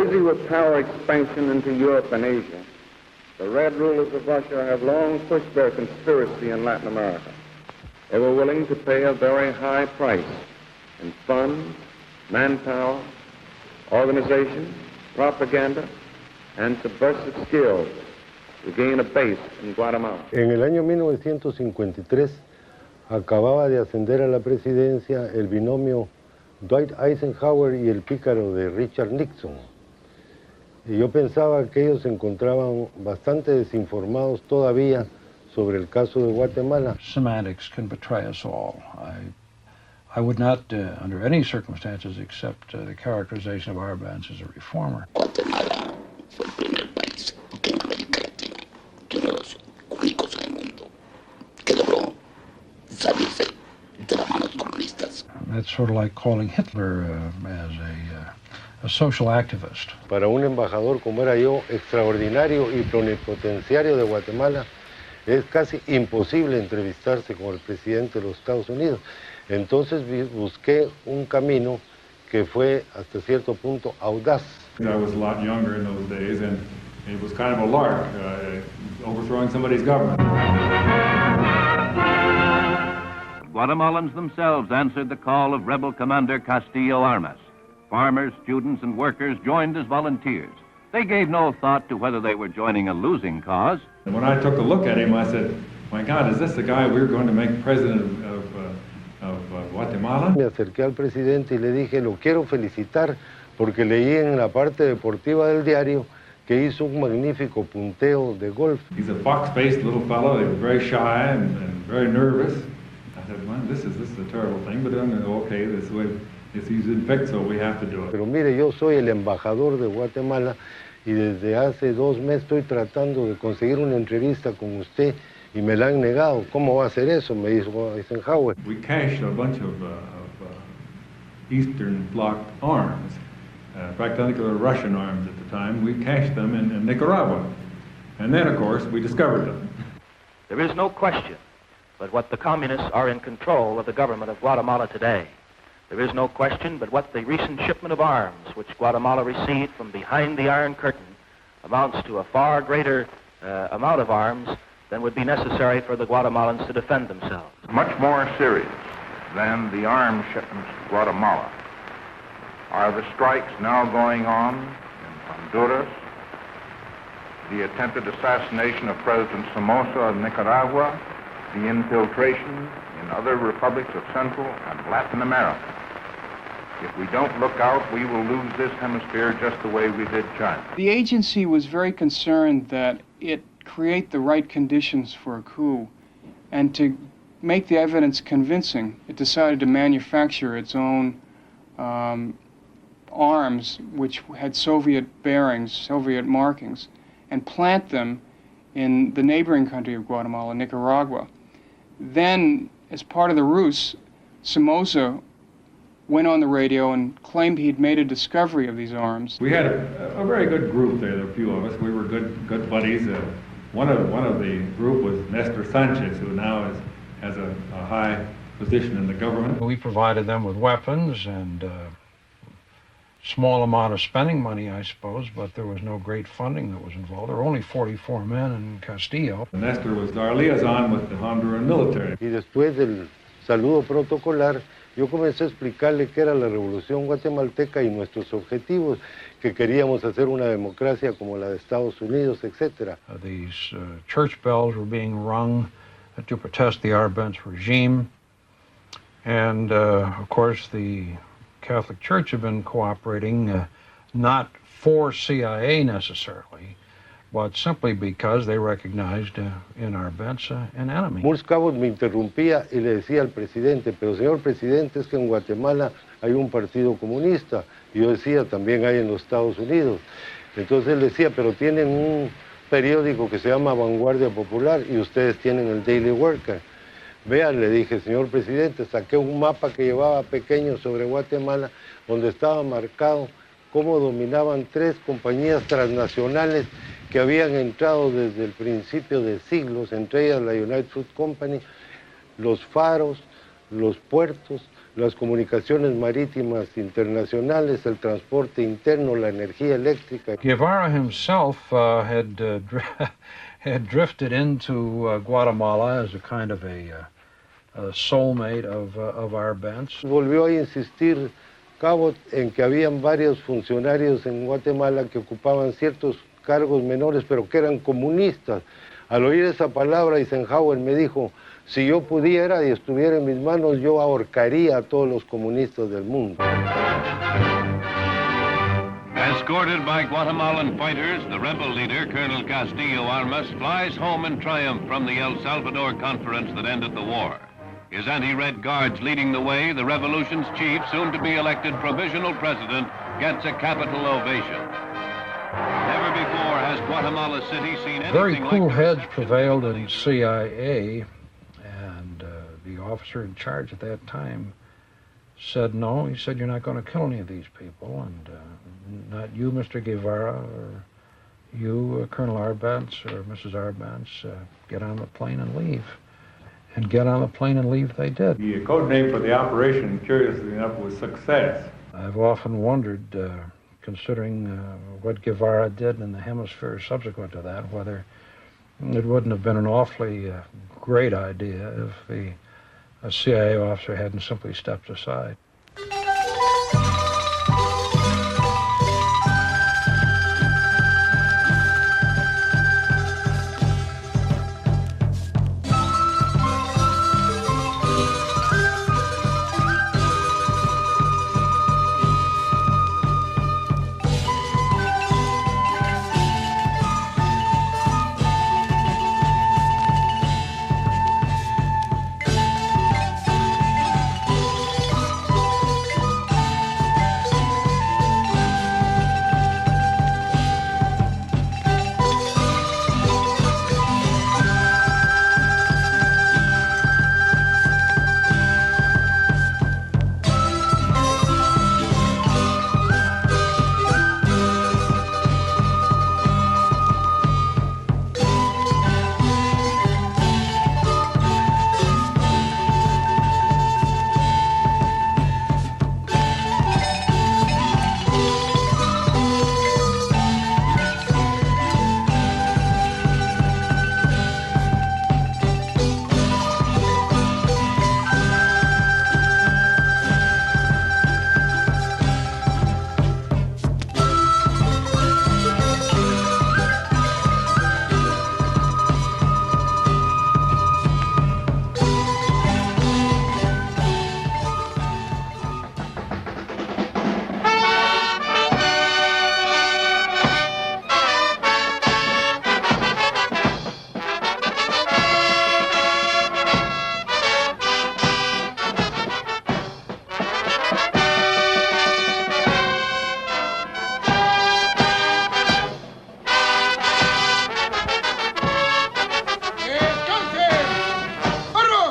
Busy with power expansion into Europe and Asia, the red rulers of Russia have long pushed their conspiracy in Latin America. They were willing to pay a very high price in funds, manpower, organization, propaganda, and subversive skills to gain a base in Guatemala. En el año 1953 acababa de ascender a la presidencia el binomio Dwight Eisenhower y el pícaro de Richard Nixon. Y yo pensaba que ellos se encontraban bastante desinformados todavía sobre el caso de Guatemala. Semantics can betray us all. I would not, under any circumstances, accept the characterization of Arbenz as a reformer. Guatemala fue el primer país latinoamericano y uno de los únicos en el mundo que logró salirse de las manos comunistas. That's sort of like calling Hitler as a social activist. Para un embajador como era yo, extraordinario y plenipotenciario de Guatemala, es casi imposible entrevistarse con el presidente de los Estados Unidos. Entonces busqué un camino que fue hasta cierto punto audaz. I was a lot younger in those days, and it was kind of a lark, overthrowing somebody's government. Guatemalans themselves answered the call of rebel commander Castillo Armas. Farmers, students, and workers joined as volunteers. They gave no thought to whether they were joining a losing cause. And when I took a look at him, I said, my God, is this the guy we're going to make president of Guatemala? Me acerqué al presidente y le dije, lo quiero felicitar porque leí en la parte deportiva del diario que hizo un magnífico punteo de golf. He's a fox-faced little fellow. He was very shy and very nervous. I said, well, this is a terrible thing, but okay, this is the way, if he's in picked, so we have to do it. Pero mire, yo soy el embajador de Guatemala y desde hace 2 meses estoy tratando de conseguir una entrevista con usted y me la han negado. ¿Cómo va a hacer eso? Me dijo Eisenhower. We cached a bunch of Eastern Bloc arms. In fact, I think they were Russian arms at the time. We cached them in Nicaragua. And then, of course, we discovered them. There is no question but what the communists are in control of the government of Guatemala today. There is no question but what the recent shipment of arms which Guatemala received from behind the Iron Curtain amounts to a far greater amount of arms than would be necessary for the Guatemalans to defend themselves. Much more serious than the arms shipments to Guatemala are the strikes now going on in Honduras, the attempted assassination of President Somoza of Nicaragua, the infiltration in other republics of Central and Latin America. If we don't look out, we will lose this hemisphere just the way we did China. The agency was very concerned that it create the right conditions for a coup, and to make the evidence convincing, it decided to manufacture its own arms, which had Soviet bearings, Soviet markings, and plant them in the neighboring country of Guatemala, Nicaragua. Then, as part of the ruse, Somoza went on the radio and claimed he'd made a discovery of these arms. We had a very good group there, a few of us. We were good buddies. One of the group was Nestor Sanchez, who now has a high position in the government. We provided them with weapons and small amount of spending money, I suppose, but there was no great funding that was involved. There were only 44 men in Castillo. Nestor was our liaison with the Honduran military. Y después del saludo protocolar, yo comencé a explicarle qué era la revolución guatemalteca y nuestros objetivos, que queríamos hacer una democracia como la de Estados Unidos, etc. These church bells were being rung to protest the Arbenz regime, and of course the Catholic Church had been cooperating, not for CIA necessarily, but simply because they recognized in Arbenz an enemy. Murs Cabot me interrumpía y le decía al presidente, pero señor presidente, es que en Guatemala hay un partido comunista. Y yo decía, también hay en los Estados Unidos. Entonces él decía, pero tienen un periódico que se llama Vanguardia Popular y ustedes tienen el Daily Worker. Vean, le dije, señor presidente, saqué un mapa que llevaba pequeño sobre Guatemala, donde estaba marcado cómo dominaban 3 compañías transnacionales que habían entrado desde el principio de siglos, entre ellas la United Fruit Company, los faros, los puertos, las comunicaciones marítimas internacionales, el transporte interno, la energía eléctrica. Guevara himself had drifted into Guatemala as a kind of a soulmate of Arbenz. Volvió a insistir Cabot en que habían varios funcionarios en Guatemala que ocupaban ciertos cargos menores, pero que eran comunistas. Al oír esa palabra, Eisenhower me dijo, si yo pudiera y estuviera en mis manos, yo ahorcaría a todos los comunistas del mundo. Escorted by Guatemalan fighters, the rebel leader, Colonel Castillo Armas, flies home in triumph from the El Salvador conference that ended the war. His anti-Red Guards leading the way, the revolution's chief, soon to be elected provisional president, gets a capital ovation. Never before has Guatemala City seen anything Very cool like heads prevailed in the CIA, and the officer in charge at that time said no. He said, you're not going to kill any of these people, and not you, Mr. Guevara, or you, Colonel Arbenz, or Mrs. Arbenz, get on the plane and leave. And get on the plane and leave they did. The code name for the operation, curiously enough, was Success. I've often wondered, considering what Guevara did in the hemisphere subsequent to that, whether it wouldn't have been an awfully great idea if a CIA officer hadn't simply stepped aside.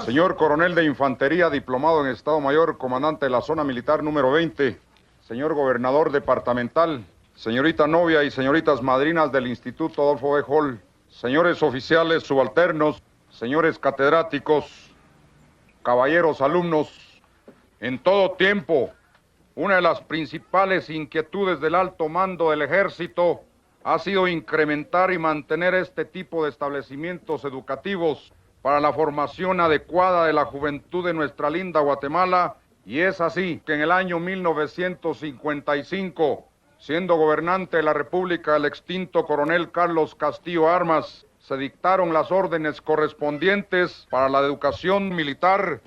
Señor Coronel de Infantería, diplomado en Estado Mayor, comandante de la Zona Militar número 20, señor Gobernador Departamental, señorita novia y señoritas madrinas del Instituto Adolfo B. Hall, señores oficiales subalternos, señores catedráticos, caballeros alumnos, en todo tiempo, una de las principales inquietudes del alto mando del Ejército ha sido incrementar y mantener este tipo de establecimientos educativos para la formación adecuada de la juventud de nuestra linda Guatemala, y es así que en el año 1955, siendo gobernante de la República el extinto coronel Carlos Castillo Armas, se dictaron las órdenes correspondientes para la educación militar.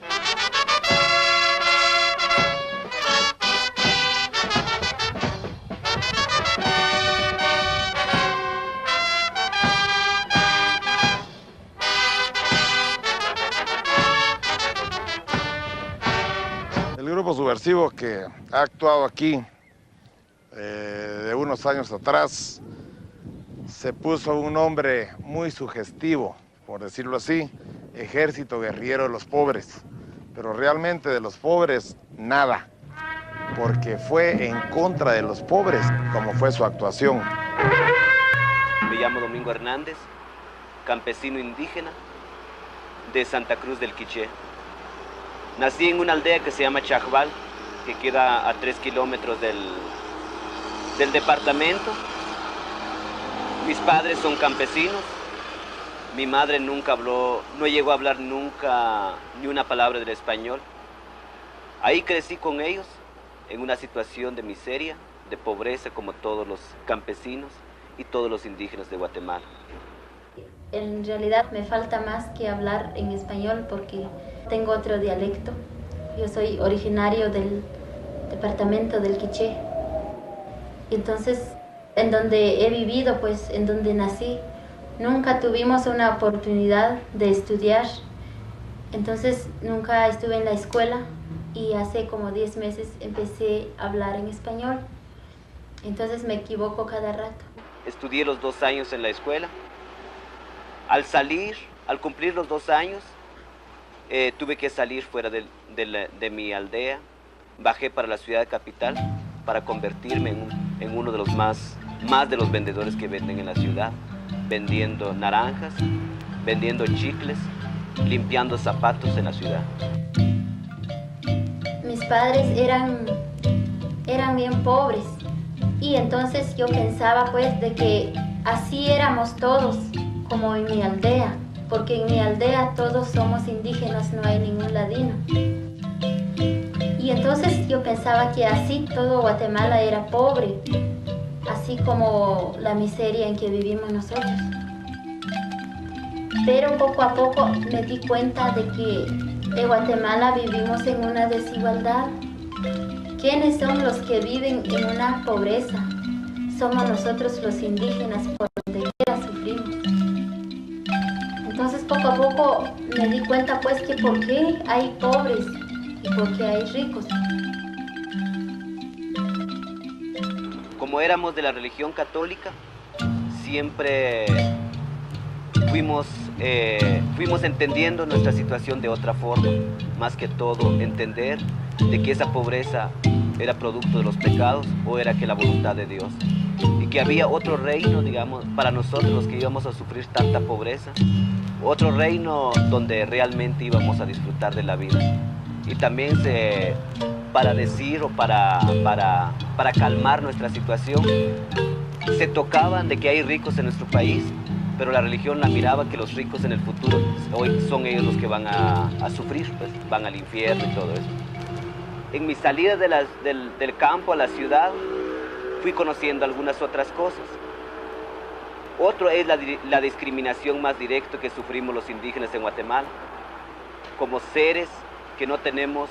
El grupo subversivo que ha actuado aquí de unos años atrás se puso un nombre muy sugestivo, por decirlo así, Ejército Guerrillero de los Pobres, pero realmente de los pobres nada, porque fue en contra de los pobres como fue su actuación. Me llamo Domingo Hernández, campesino indígena de Santa Cruz del Quiché. Nací en una aldea que se llama Chajbal, que queda a 3 kilómetros del departamento. Mis padres son campesinos. Mi madre nunca habló, no llegó a hablar nunca ni una palabra del español. Ahí crecí con ellos, en una situación de miseria, de pobreza, como todos los campesinos y todos los indígenas de Guatemala. En realidad me falta más que hablar en español porque tengo otro dialecto. Yo soy originario del departamento del Quiché. Entonces, en donde he vivido, pues en donde nací, nunca tuvimos una oportunidad de estudiar. Entonces, nunca estuve en la escuela y hace como 10 meses empecé a hablar en español. Entonces me equivoco cada rato. Estudié los 2 años en la escuela. Al salir, al cumplir los 2 años, tuve que salir fuera de mi aldea. Bajé para la ciudad capital para convertirme en uno de los más de los vendedores que venden en la ciudad, vendiendo naranjas, vendiendo chicles, limpiando zapatos en la ciudad. Mis padres eran bien pobres y entonces yo pensaba pues de que así éramos todos, como en mi aldea, porque en mi aldea todos somos indígenas, no hay ningún ladino. Y entonces yo pensaba que así todo Guatemala era pobre, así como la miseria en que vivimos nosotros. Pero poco a poco me di cuenta de que en Guatemala vivimos en una desigualdad. ¿Quiénes son los que viven en una pobreza? Somos nosotros los indígenas, por donde quiera sufrimos. Entonces poco a poco me di cuenta pues que por qué hay pobres y por qué hay ricos. Como éramos de la religión católica, siempre fuimos entendiendo nuestra situación de otra forma, más que todo entender de que esa pobreza era producto de los pecados o era que la voluntad de Dios. Y que había otro reino, digamos, para nosotros los que íbamos a sufrir tanta pobreza, otro reino donde realmente íbamos a disfrutar de la vida. Y también para decir o para calmar nuestra situación, se tocaban de que hay ricos en nuestro país, pero la religión la miraba que los ricos en el futuro hoy son ellos los que van a sufrir, pues van al infierno y todo eso. En mi salida del campo a la ciudad, fui conociendo algunas otras cosas. Otro es la discriminación más directa que sufrimos los indígenas en Guatemala, como seres que no tenemos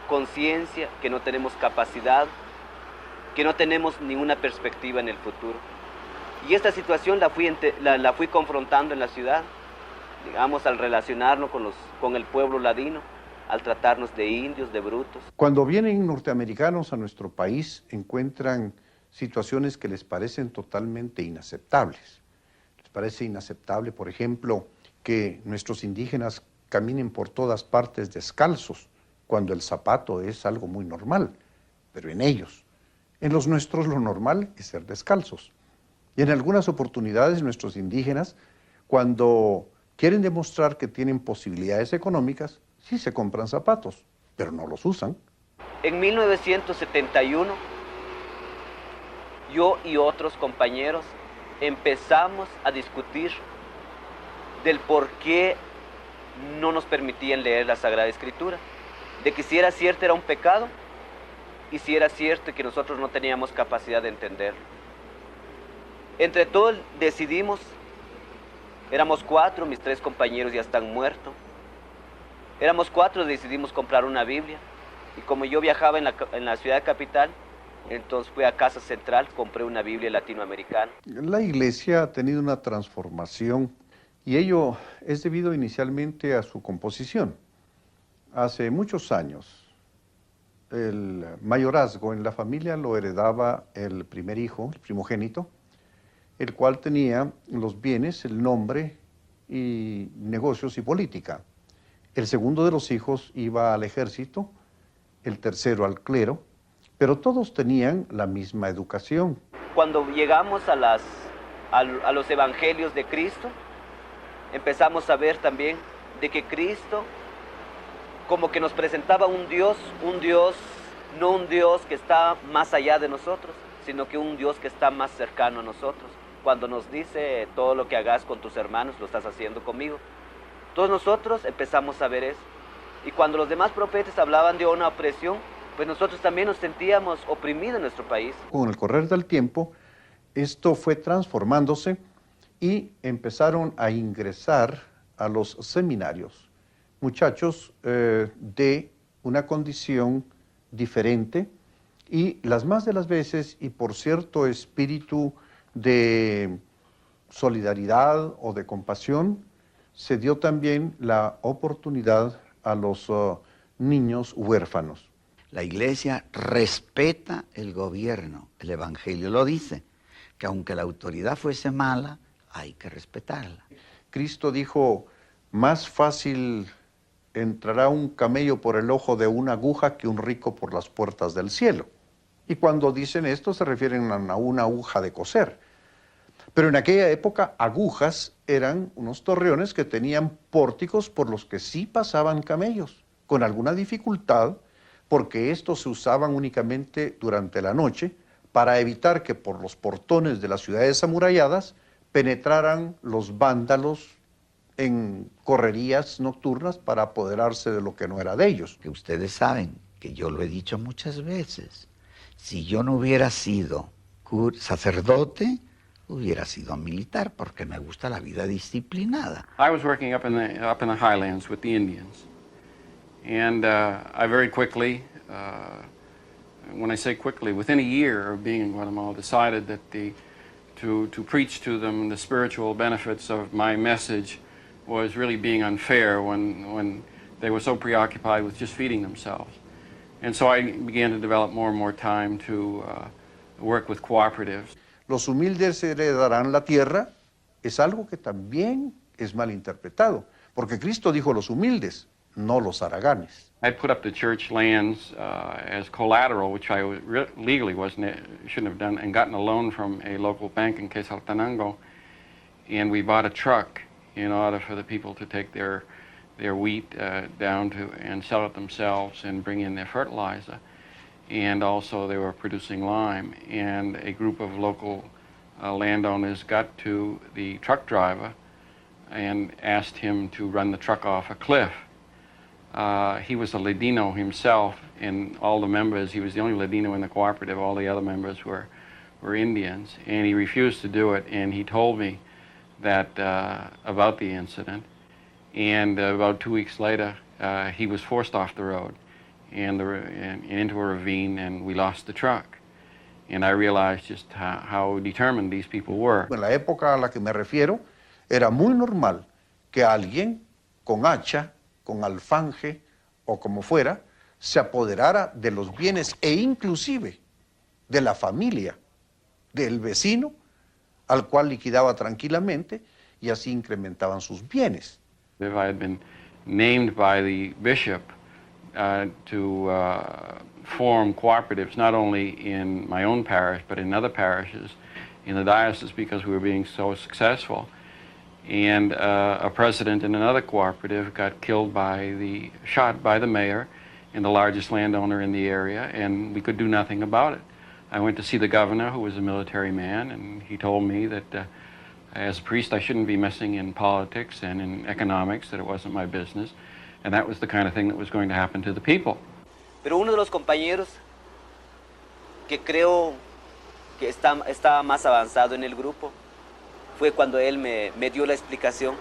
conciencia, que no tenemos capacidad, que no tenemos ninguna perspectiva en el futuro. Y esta situación la fui confrontando en la ciudad, digamos, al relacionarnos con el pueblo ladino, al tratarnos de indios, de brutos. Cuando vienen norteamericanos a nuestro país, encuentran situaciones que les parecen totalmente inaceptables. Les parece inaceptable, por ejemplo, que nuestros indígenas caminen por todas partes descalzos, cuando el zapato es algo muy normal, pero en ellos. En los nuestros lo normal es ser descalzos. Y en algunas oportunidades nuestros indígenas, cuando quieren demostrar que tienen posibilidades económicas, sí se compran zapatos, pero no los usan. En 1971, yo y otros compañeros empezamos a discutir del por qué no nos permitían leer la Sagrada Escritura, de que si era cierto era un pecado y si era cierto que nosotros no teníamos capacidad de entenderlo. Entre todos decidimos, éramos 4, mis 3 compañeros ya están muertos, éramos 4, decidimos comprar una Biblia y como yo viajaba en la ciudad capital, entonces fui a Casa Central, compré una Biblia latinoamericana. La iglesia ha tenido una transformación y ello es debido inicialmente a su composición. Hace muchos años, el mayorazgo en la familia lo heredaba el primer hijo, el primogénito, el cual tenía los bienes, el nombre y negocios y política. El segundo de los hijos iba al ejército, el tercero al clero, pero todos tenían la misma educación. Cuando llegamos a los evangelios de Cristo, empezamos a ver también de que Cristo como que nos presentaba un Dios, no un Dios que está más allá de nosotros, sino que un Dios que está más cercano a nosotros. Cuando nos dice todo lo que hagas con tus hermanos, lo estás haciendo conmigo. Todos nosotros empezamos a ver eso. Y cuando los demás profetas hablaban de una opresión, pues nosotros también nos sentíamos oprimidos en nuestro país. Con el correr del tiempo, esto fue transformándose y empezaron a ingresar a los seminarios muchachos de una condición diferente, y las más de las veces, y por cierto espíritu de solidaridad o de compasión, se dio también la oportunidad a los niños huérfanos. La Iglesia respeta el gobierno, el Evangelio lo dice, que aunque la autoridad fuese mala, hay que respetarla. Cristo dijo, más fácil entrará un camello por el ojo de una aguja que un rico por las puertas del cielo. Y cuando dicen esto se refieren a una aguja de coser. Pero en aquella época agujas eran unos torreones que tenían pórticos por los que sí pasaban camellos, con alguna dificultad, porque estos se usaban únicamente durante la noche para evitar que por los portones de las ciudades amuralladas penetraran los vándalos en correrías nocturnas para apoderarse de lo que no era de ellos. Que ustedes saben, que yo lo he dicho muchas veces, si yo no hubiera sido sacerdote, hubiera sido militar, porque me gusta la vida disciplinada. I was working up in the highlands with the Indians, and I very quickly, when I say quickly, within a year of being in Guatemala, decided that to preach to them the spiritual benefits of my message was really being unfair when they were so preoccupied with just feeding themselves. And so I began to develop more and more time to work with cooperatives. Los humildes heredarán la tierra es algo que también es mal interpretado, porque Cristo dijo los humildes, no los haraganes. I put up the church lands as collateral, which I legally shouldn't have done, and gotten a loan from a local bank in Quetzaltenango, and we bought a truck in order for the people to take their wheat down to and sell it themselves and bring in their fertilizer. And also they were producing lime, and a group of local landowners got to the truck driver and asked him to run the truck off a cliff. He was a Ladino himself, and all the members, he was the only Ladino in the cooperative, all the other members were Indians, and he refused to do it, and he told me that about the incident, and about 2 weeks later he was forced off the road and into a ravine, and we lost the truck. And I realized just how determined these people were. En la época a la que me refiero, era muy normal que alguien con hacha, con alfanje o como fuera, se apoderara de los bienes e inclusive de la familia, del vecino, al cual liquidaba tranquilamente, y así incrementaban sus bienes. If I had been named by the bishop to form cooperatives, not only in my own parish, but in other parishes in the diocese, because we were being so successful. And a president in another cooperative got shot by the mayor and the largest landowner in the area, and we could do nothing about it. I went to see the governor, who was a military man, and he told me that as a priest I shouldn't be messing in politics and in economics, that it wasn't my business, and that was the kind of thing that was going to happen to the people. Pero uno de los compañeros que creo que estaba más avanzado en el grupo fue cuando él me dio la explicación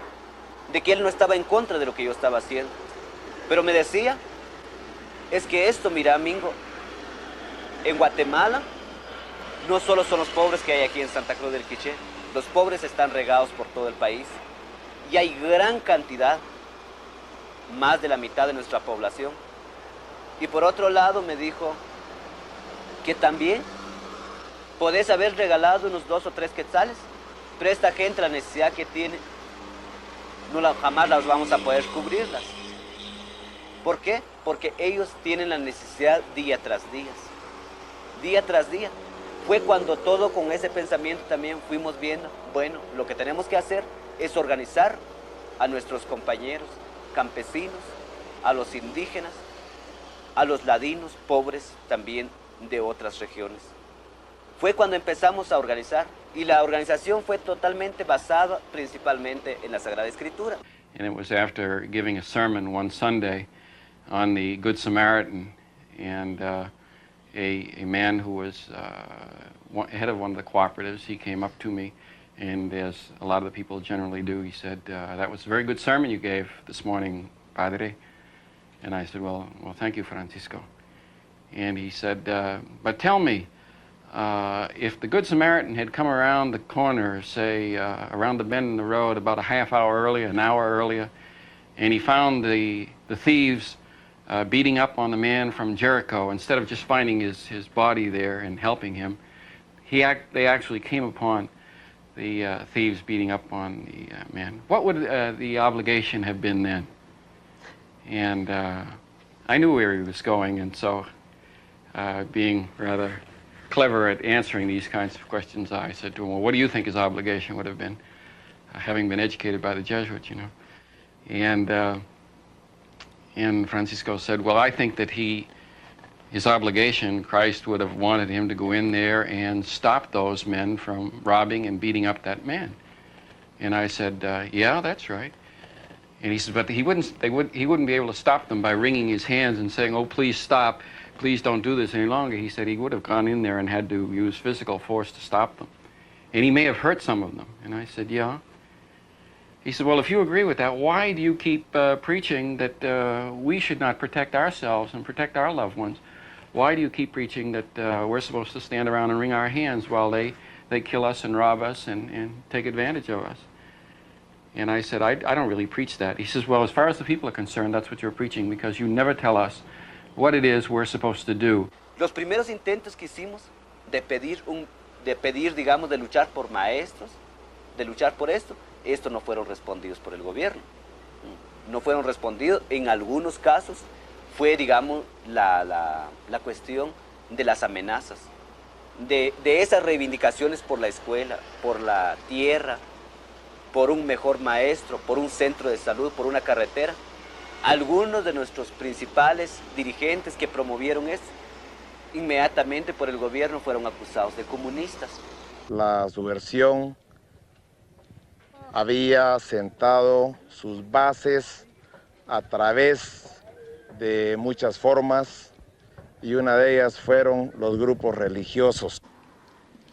de que él no estaba en contra de lo que yo estaba haciendo, pero me decía, es que esto, mira, Mingo, en Guatemala no solo son los pobres que hay aquí en Santa Cruz del Quiché, los pobres están regados por todo el país y hay gran cantidad, más de la mitad de nuestra población. Y por otro lado me dijo que también podés haber regalado unos 2 o 3 quetzales, pero esta gente, la necesidad que tiene, jamás las vamos a poder cubrirlas. ¿Por qué? Porque ellos tienen la necesidad día tras día. Día tras día. Fue cuando todo con ese pensamiento también fuimos viendo, bueno, lo que tenemos que hacer es organizar a nuestros compañeros campesinos a los indígenas, a los ladinos, pobres también de otras regiones. Fue cuando empezamos a organizar, y la organización fue totalmente basada principalmente en la Sagrada Escritura. And it was after giving a sermon one Sunday on the Good Samaritan, and a man who was head of one of the cooperatives, he came up to me, and as a lot of the people generally do, he said, that was a very good sermon you gave this morning, Padre. And I said, well, thank you, Francisco. And he said, but tell me, if the Good Samaritan had come around the corner, say, around the bend in the road about a half hour earlier, an hour earlier, and he found the thieves beating up on the man from Jericho, instead of just finding his body there and helping him, they actually came upon the thieves beating up on the man. What would the obligation have been then? And I knew where he was going, and so being rather clever at answering these kinds of questions, I said to him, well, what do you think his obligation would have been, having been educated by the Jesuits, you know? And Francisco said, well, I think that his obligation, Christ would have wanted him to go in there and stop those men from robbing and beating up that man. And I said, yeah, that's right. And he said, but he wouldn't be able to stop them by wringing his hands and saying, oh, please stop, please don't do this any longer. He said he would have gone in there and had to use physical force to stop them. And he may have hurt some of them. And I said, yeah. He said, well, if you agree with that, why do you keep preaching that we should not protect ourselves and protect our loved ones? Why do you keep preaching that we're supposed to stand around and wring our hands while they kill us and rob us and take advantage of us? And I said, I don't really preach that. He says, well, as far as the people are concerned, that's what you're preaching, because you never tell us what it is we're supposed to do. Los primeros intentos que hicimos de pedir, digamos, de luchar por maestros, de luchar por esto no fueron respondidos por el gobierno. No fueron respondidos. En algunos casos fue, digamos, la cuestión de las amenazas, de esas reivindicaciones por la escuela, por la tierra, por un mejor maestro, por un centro de salud, por una carretera. Algunos de nuestros principales dirigentes que promovieron esto, inmediatamente por el gobierno fueron acusados de comunistas. La subversión había sentado sus bases a través de muchas formas, y una de ellas fueron los grupos religiosos.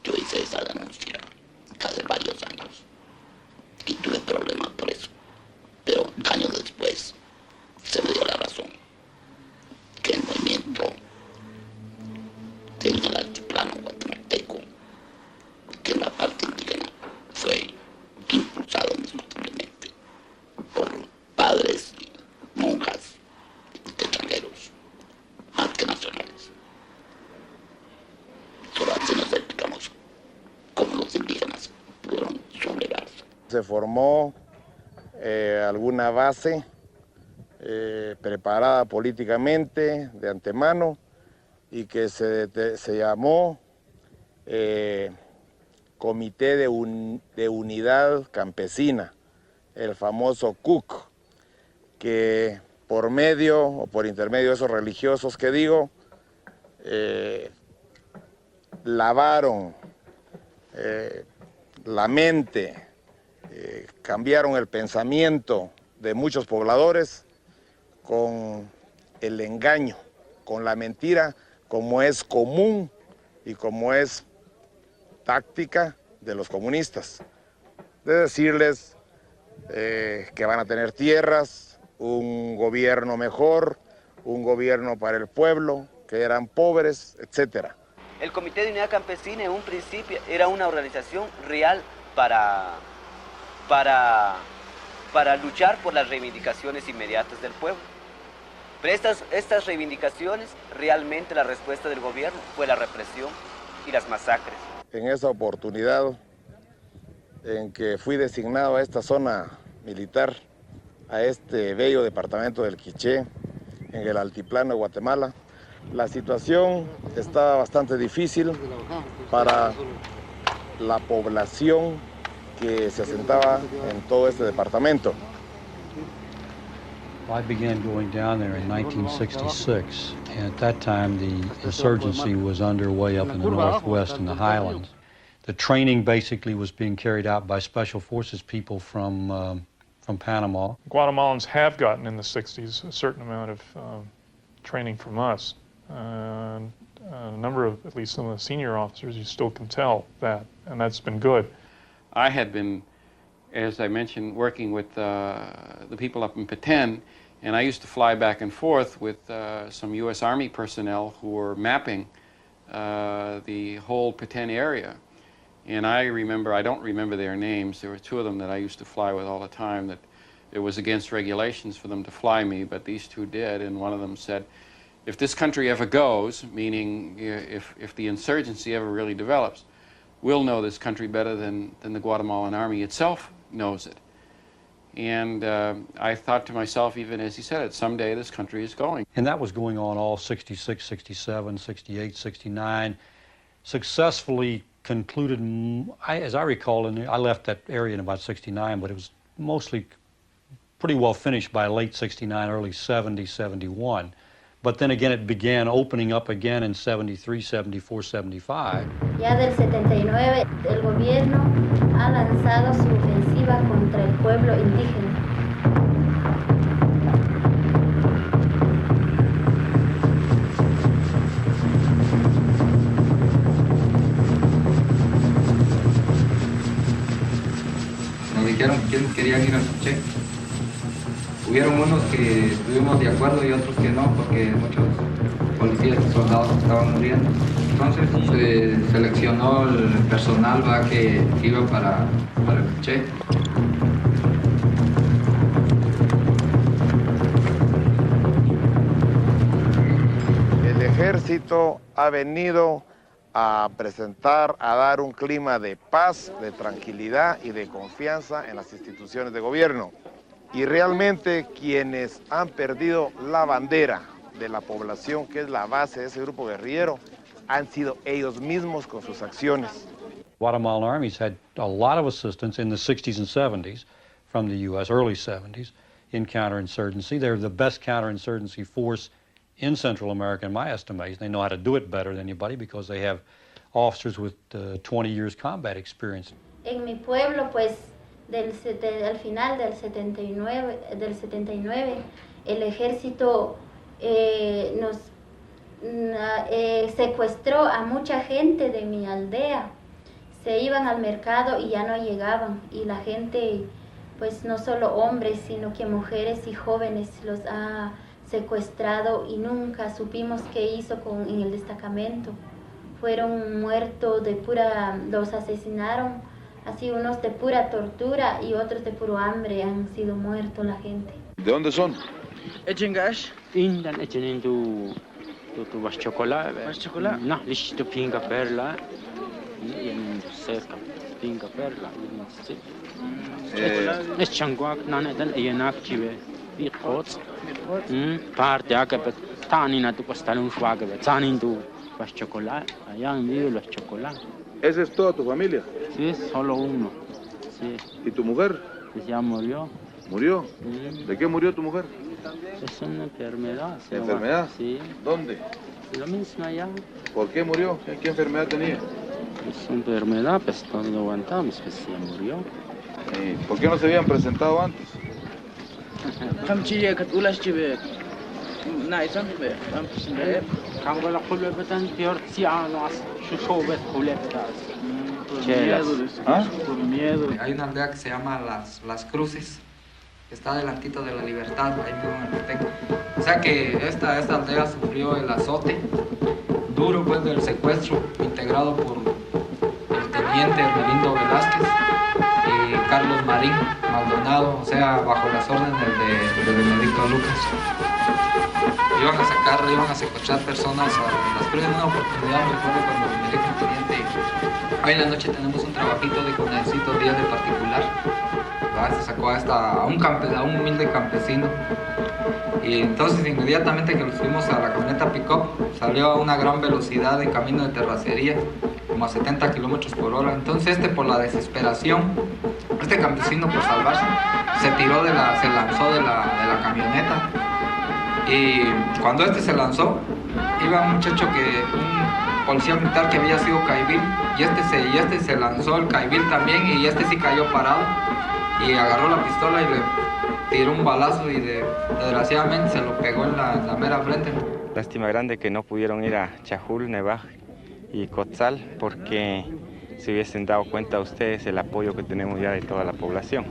Yo hice esa denuncia hace varios años y tuve problemas por eso, pero años después se me dio la razón que el movimiento en el altiplano guatemalteco, que en la parte indígena, fue impulsado indiscutiblemente por padres, monjas, extranjeros, más que nacionales. Solo así nos explicamos cómo los indígenas pudieron sublevarse. Se formó alguna base preparada políticamente de antemano y que se llamó Comité de Unidad Campesina, el famoso CUC, que por medio o por intermedio de esos religiosos que digo, lavaron la mente, cambiaron el pensamiento de muchos pobladores con el engaño, con la mentira, como es común y como es táctica de los comunistas, de decirles que van a tener tierras, un gobierno mejor, un gobierno para el pueblo, que eran pobres, etc. El Comité de Unidad Campesina en un principio era una organización real para luchar por las reivindicaciones inmediatas del pueblo. Pero estas reivindicaciones, realmente la respuesta del gobierno fue la represión y las masacres. En esa oportunidad en que fui designado a esta zona militar, a este bello departamento del Quiché, en el altiplano de Guatemala, la situación estaba bastante difícil para la población que se asentaba en todo este departamento. I began going down there in 1966, and at that time the insurgency was underway up in the northwest in the highlands. The training basically was being carried out by special forces people from Panama. Guatemalans have gotten in the 60s a certain amount of training from us. A number of, at least some of the senior officers, you still can tell that, and that's been good. I had been, as I mentioned, working with the people up in Petén, and I used to fly back and forth with some U.S. Army personnel who were mapping the whole Petén area. And I don't remember their names. There were two of them that I used to fly with all the time that it was against regulations for them to fly me, but these two did, and one of them said, if this country ever goes, meaning if the insurgency ever really develops, we'll know this country better than the Guatemalan army itself knows it. And I thought to myself, even as he said it, someday this country is going. And that was going on all 66, 67, 68, 69, successfully concluded, as I recall, and I left that area in about 69, but it was mostly pretty well finished by late 69, early 70, 71. But then again, it began opening up again in 73, 74, 75. Ya del 79, el gobierno ha lanzado su ofensiva contra el pueblo indígena. Nos dijeron quién querían ir al Quiché. Hubieron unos que estuvimos de acuerdo y otros que no, porque muchos policías y soldados estaban muriendo. Entonces se seleccionó el personal que iba para el Quiché. El ejército ha venido a presentar, a dar un clima de paz, de tranquilidad y de confianza en las instituciones de gobierno. Y realmente quienes han perdido la bandera de la población, que es la base de ese grupo guerrillero, han sido ellos mismos con sus acciones. Guatemalan armies had a lot of assistance in the 60s and 70s from the U.S., early 70s, in counterinsurgency. They're the best counterinsurgency force in Central America, in my estimation. They know how to do it better than anybody because they have officers with 20 years combat experience. En mi pueblo, pues, al final del 79, el ejército nos secuestró a mucha gente de mi aldea. Se iban al mercado y ya no llegaban. Y la gente, pues no solo hombres, sino que mujeres y jóvenes los ha secuestrado y nunca supimos qué hizo en el destacamento. Fueron muertos los asesinaron, así unos de pura tortura y otros de puro hambre han sido muertos la gente. ¿De dónde son? Echengash. Indan echen tu vas chocolate. ¿Vas chocolate? No, listo tu pinga perla. Y en cerca pinga perla. Es changuak nanetan enak chive. Y hot. Parte acá tani na tu pastalun schwaga, tani tu vas chocolate. Allá en vivo los chocolates. ¿Esa es toda tu familia? Sí, solo uno. Sí. ¿Y tu mujer? Pues ya murió. ¿Murió? ¿De qué murió tu mujer? Es una enfermedad. ¿Enfermedad? Sí. ¿Dónde? Lo mismo allá. ¿Por qué murió? ¿Qué enfermedad tenía? Es una enfermedad, pues todo lo aguantamos, pues ya murió. ¿Por qué no se habían presentado antes? Por miedo. Hay una aldea que se llama Las Cruces, que está adelantito de La Libertad, ahí mismo en el Teco. O sea que esta aldea sufrió el azote duro pues del secuestro integrado por el teniente Hermelindo Velázquez y Carlos Marín Maldonado, o sea, bajo las órdenes de Benedicto Lucas. Iban a secuestrar personas a Las Cruces. En una oportunidad, recuerdo cuando me dije con el teniente, hoy en la noche tenemos un trabajito de que necesito días de particular. Se sacó a un humilde campesino. Y entonces inmediatamente que lo subimos a la camioneta pick-up, salió a una gran velocidad en camino de terracería como a 70 kilómetros por hora. Entonces por la desesperación, este campesino por salvarse, se lanzó de la camioneta. Y cuando se lanzó, iba un muchacho un policía militar que había sido caibil, y este se lanzó el caibil también, y sí cayó parado, y agarró la pistola y le tiró un balazo, y desgraciadamente se lo pegó en la mera frente. Lástima grande que no pudieron ir a Chajul, Nevaj y Cotzal, porque se hubiesen dado cuenta ustedes el apoyo que tenemos ya de toda la población.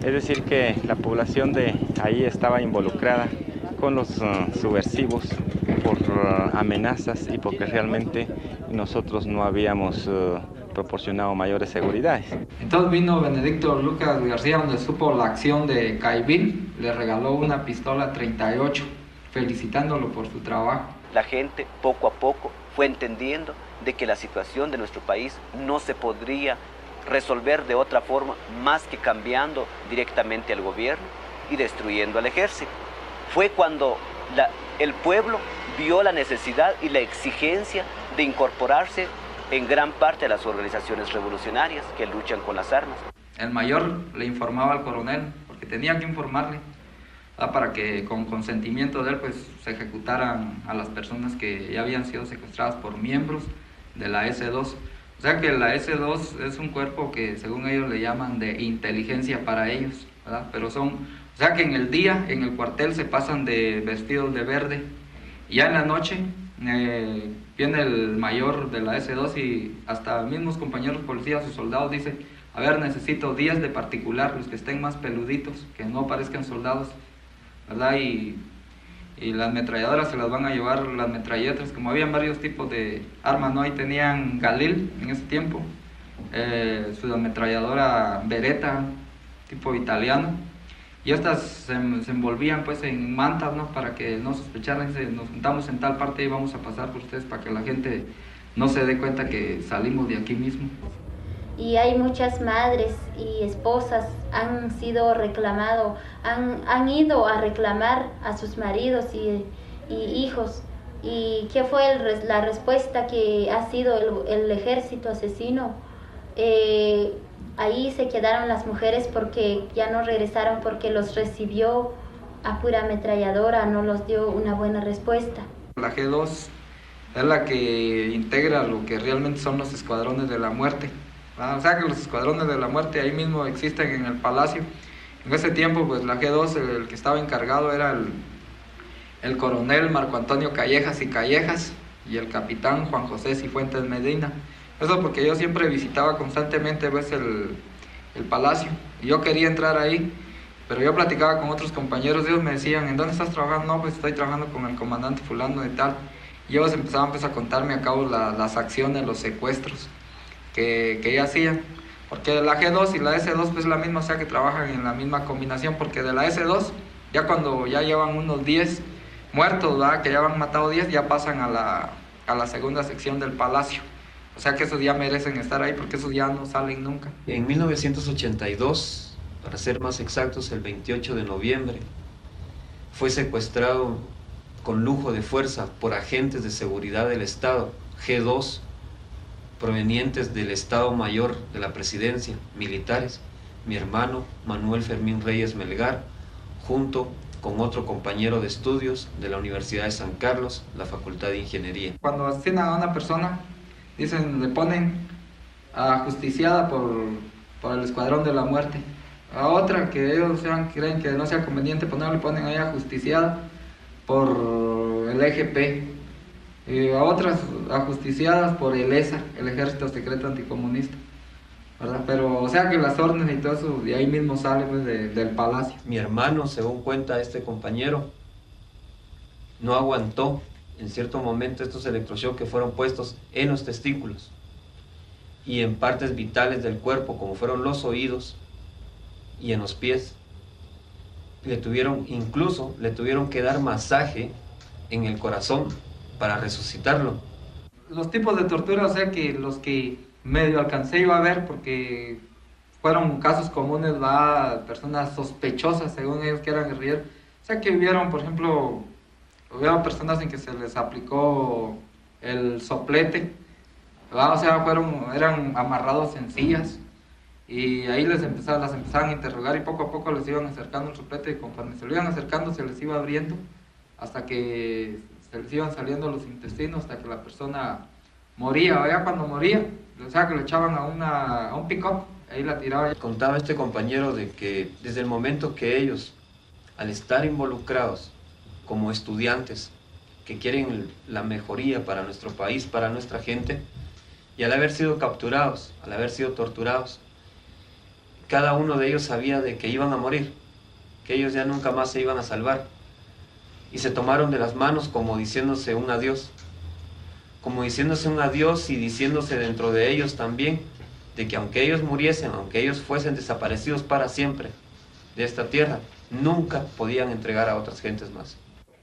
Es decir, que la población de ahí estaba involucrada con los subversivos por amenazas y porque realmente nosotros no habíamos proporcionado mayores seguridades. Entonces vino Benedicto Lucas García, donde supo la acción de Caibil, le regaló una pistola 38, felicitándolo por su trabajo. La gente poco a poco fue entendiendo de que la situación de nuestro país no se podría resolver de otra forma más que cambiando directamente al gobierno y destruyendo al ejército. Fue cuando el pueblo vio la necesidad y la exigencia de incorporarse en gran parte a las organizaciones revolucionarias que luchan con las armas. El mayor le informaba al coronel, porque tenía que informarle, para que con consentimiento de él pues, se ejecutaran a las personas que ya habían sido secuestradas por miembros de la S2. O sea que la S2 es un cuerpo que según ellos le llaman de inteligencia para ellos, ¿verdad? Pero o sea que en el día, en el cuartel se pasan de vestidos de verde, y ya en la noche viene el mayor de la S2 y hasta mismos compañeros policías o soldados dicen, a ver, necesito 10 de particular, los que estén más peluditos, que no parezcan soldados, ¿verdad? Y las ametralladoras se las van a llevar, las metralletas, como habían varios tipos de armas, ¿no? Ahí tenían Galil en ese tiempo, su ametralladora Beretta, tipo italiano, y estas se envolvían pues en mantas, ¿no? Para que no sospecharan, nos juntamos en tal parte y vamos a pasar por ustedes para que la gente no se dé cuenta que salimos de aquí mismo. Y hay muchas madres y esposas han sido reclamado, han ido a reclamar a sus maridos y hijos. ¿Y qué fue la respuesta que ha sido el ejército asesino? Ahí se quedaron las mujeres porque ya no regresaron, porque los recibió a pura ametralladora, no los dio una buena respuesta. La G2 es la que integra lo que realmente son los escuadrones de la muerte. O sea que los escuadrones de la muerte ahí mismo existen en el palacio. En ese tiempo pues la G2, el que estaba encargado era el coronel Marco Antonio Callejas y Callejas y el capitán Juan José Cifuentes Medina. Eso porque yo siempre visitaba constantemente pues, el palacio y yo quería entrar ahí, pero yo platicaba con otros compañeros, ellos me decían, ¿en dónde estás trabajando? No, pues estoy trabajando con el comandante fulano de tal. Y ellos empezaban pues, a contarme a cabo las acciones, los secuestros que ella hacía, porque la G2 y la S2 pues la misma, o sea que trabajan en la misma combinación, porque de la S2 ya cuando ya llevan unos 10 muertos, ¿verdad? Que ya han matado 10, ya pasan a la segunda sección del palacio, o sea que esos ya merecen estar ahí porque esos ya no salen nunca. En 1982, para ser más exactos el 28 de noviembre, fue secuestrado con lujo de fuerza por agentes de seguridad del Estado, G2, provenientes del Estado Mayor de la Presidencia, militares, mi hermano Manuel Fermín Reyes Melgar, junto con otro compañero de estudios de la Universidad de San Carlos, la Facultad de Ingeniería. Cuando asesinan a una persona, dicen, le ponen ajusticiada por el Escuadrón de la Muerte. A otra que ellos creen que no sea conveniente ponerle, ponen ahí ajusticiada por el EGP. A otras ajusticiadas por el ESA, el Ejército Secreto Anticomunista, ¿verdad? Pero, o sea que las órdenes y todo eso, de ahí mismo sale pues, del palacio. Mi hermano, según cuenta este compañero, no aguantó en cierto momento estos electroshocks que fueron puestos en los testículos y en partes vitales del cuerpo, como fueron los oídos y en los pies. Incluso le tuvieron que dar masaje en el corazón para resucitarlo. Los tipos de tortura, o sea que los que medio alcancé yo a ver, porque fueron casos comunes, personas sospechosas según ellos que eran guerrilleros, o sea que hubieron, por ejemplo, hubieron personas en que se les aplicó el soplete, ¿verdad? O sea, eran amarrados en sillas y ahí las empezaban a interrogar y poco a poco les iban acercando el soplete y conforme se lo iban acercando se les iba abriendo hasta que se les iban saliendo los intestinos hasta que la persona moría, o ya cuando moría, o sea que lo echaban a un pick-up, ahí la tiraban. Contaba este compañero de que desde el momento que ellos, al estar involucrados como estudiantes que quieren la mejoría para nuestro país, para nuestra gente, y al haber sido capturados, al haber sido torturados, cada uno de ellos sabía de que iban a morir, que ellos ya nunca más se iban a salvar, y se tomaron de las manos como diciéndose un adiós, y diciéndose dentro de ellos también de que aunque ellos muriesen, aunque ellos fuesen desaparecidos para siempre de esta tierra, nunca podían entregar a otras gentes más.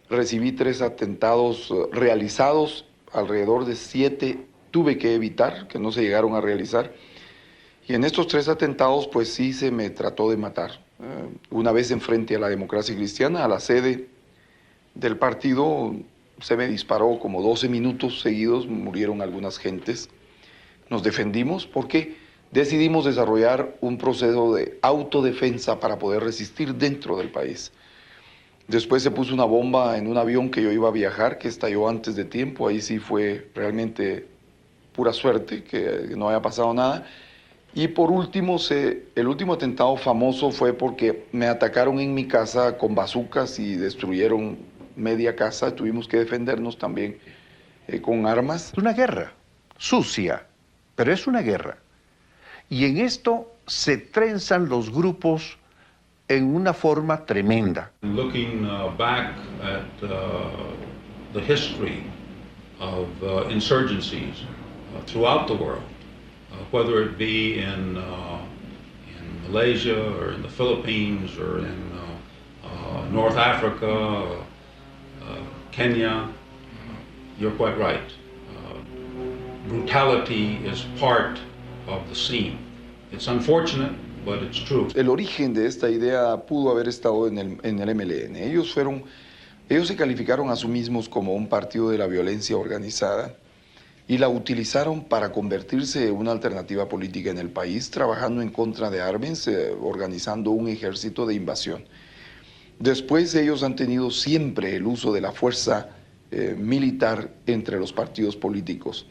Recibí 3 atentados realizados, alrededor de 7 tuve que evitar, que no se llegaron a realizar. Y en estos 3 atentados, pues sí se me trató de matar. Una vez enfrente a la Democracia Cristiana, a la sede del partido, se me disparó como 12 minutos seguidos, murieron algunas gentes. Nos defendimos porque decidimos desarrollar un proceso de autodefensa para poder resistir dentro del país. Después se puso una bomba en un avión que yo iba a viajar, que estalló antes de tiempo. Ahí sí fue realmente pura suerte, que no haya pasado nada. Y por último, el último atentado famoso fue porque me atacaron en mi casa con bazucas y destruyeron media casa. Tuvimos que defendernos también con armas. Es una guerra sucia, pero es una guerra. Y en esto se trenzan los grupos en una forma tremenda. Looking back at the history of insurgencies throughout the world, whether it be in Malaysia or in the Philippines or in North Africa, Kenya, you're quite right. Brutality is part of the scene. It's unfortunate, but it's true. El origen de esta idea pudo haber estado en el MLN. Ellos se calificaron a sí mismos como un partido de la violencia organizada y la utilizaron para convertirse en una alternativa política en el país, trabajando en contra de Arbenz, organizando un ejército de invasión. Después ellos han tenido siempre el uso de la fuerza militar entre los partidos políticos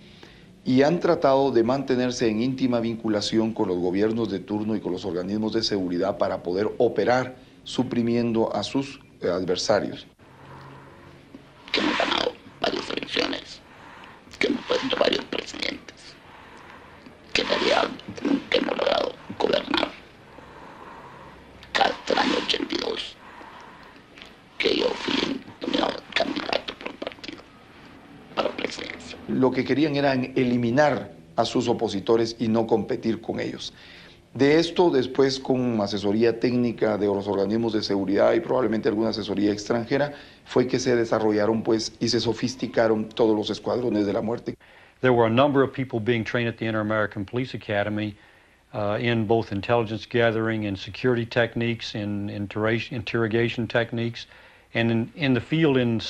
y han tratado de mantenerse en íntima vinculación con los gobiernos de turno y con los organismos de seguridad para poder operar suprimiendo a sus adversarios. Que hemos ganado varias elecciones, que hemos puesto varios presidentes, que en realidad nunca hemos logrado gobernar. Hasta el año 82, que yo fui nominado candidato por un partido para la presidencia. Lo que querían era eliminar a sus opositores y no competir con ellos. De esto, después, con asesoría técnica de los organismos de seguridad y probablemente alguna asesoría extranjera, fue que se desarrollaron pues y se sofisticaron todos los escuadrones de la muerte. There were a number of people being trained at the Inter-American Police Academy in both intelligence gathering and security techniques, in interrogation techniques, and in the field in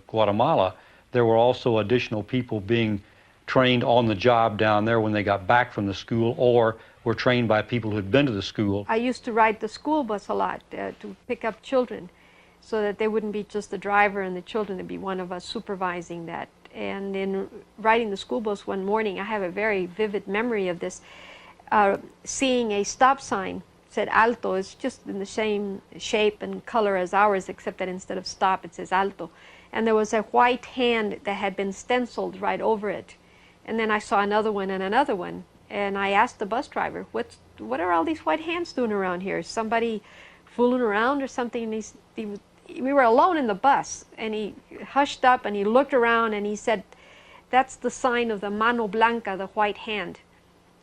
Guatemala, there were also additional people being trained on the job down there when they got back from the school or were trained by people who had been to the school. I used to ride the school bus a lot to pick up children so that they wouldn't be just the driver and the children, there'd be one of us supervising that. And in riding the school bus one morning, I have a very vivid memory of this, seeing a stop sign said alto. It's just in the same shape and color as ours, except that instead of stop, it says alto. And there was a white hand that had been stenciled right over it. And then I saw another one and another one. And I asked the bus driver, what are all these white hands doing around here? Is somebody fooling around or something? And we were alone in the bus, and he hushed up and he looked around and he said, that's the sign of the Mano Blanca, the white hand.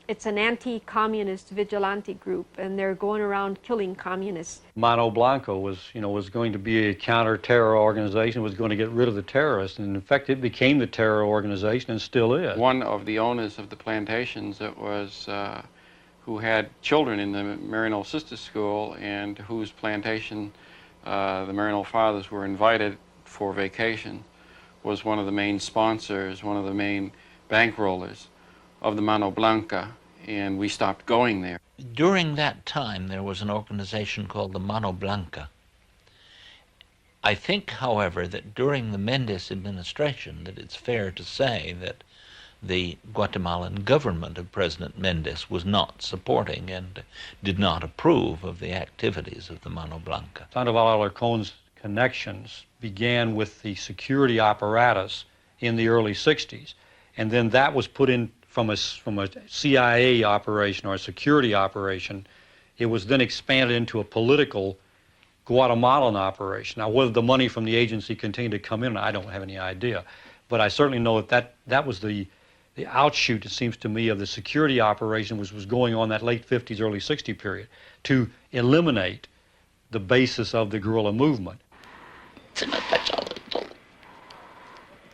It's an anti-communist vigilante group, and they're going around killing communists. Mano Blanco was going to be a counter-terror organization, was going to get rid of the terrorists, and in fact it became the terror organization and still is. One of the owners of the plantations that was, who had children in the Maryknoll Sister School and whose plantation the Maryknoll fathers were invited for vacation, was one of the main sponsors, one of the main bankrollers of the Mano Blanca, and we stopped going there. During that time, there was an organization called the Mano Blanca. I think, however, that during the Méndez administration, that it's fair to say that the Guatemalan government of President Méndez was not supporting and did not approve of the activities of the Mano Blanca. Sandoval Alarcón's connections began with the security apparatus in the early 60s, and then that was put in from a CIA operation or a security operation. It was then expanded into a political Guatemalan operation. Now, whether the money from the agency continued to come in, I don't have any idea. But I certainly know that was the outshoot, it seems to me, of the security operation, which was going on that late 50s, early 60 period, to eliminate the basis of the guerrilla movement. Se me ha tachado de todo.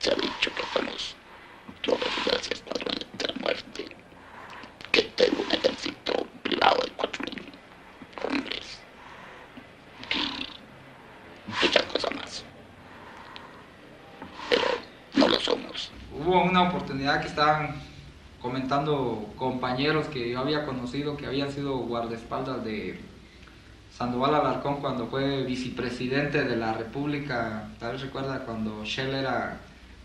Se ha dicho que somos todos gracias padrones de la muerte, que tengo un ejército privado de 4.000 hombres y muchas cosas más. Pero no lo somos. Hubo una oportunidad que estaban comentando compañeros que yo había conocido que habían sido guardaespaldas de Sandoval Alarcón cuando fue vicepresidente de la República. Tal vez recuerda cuando Shell era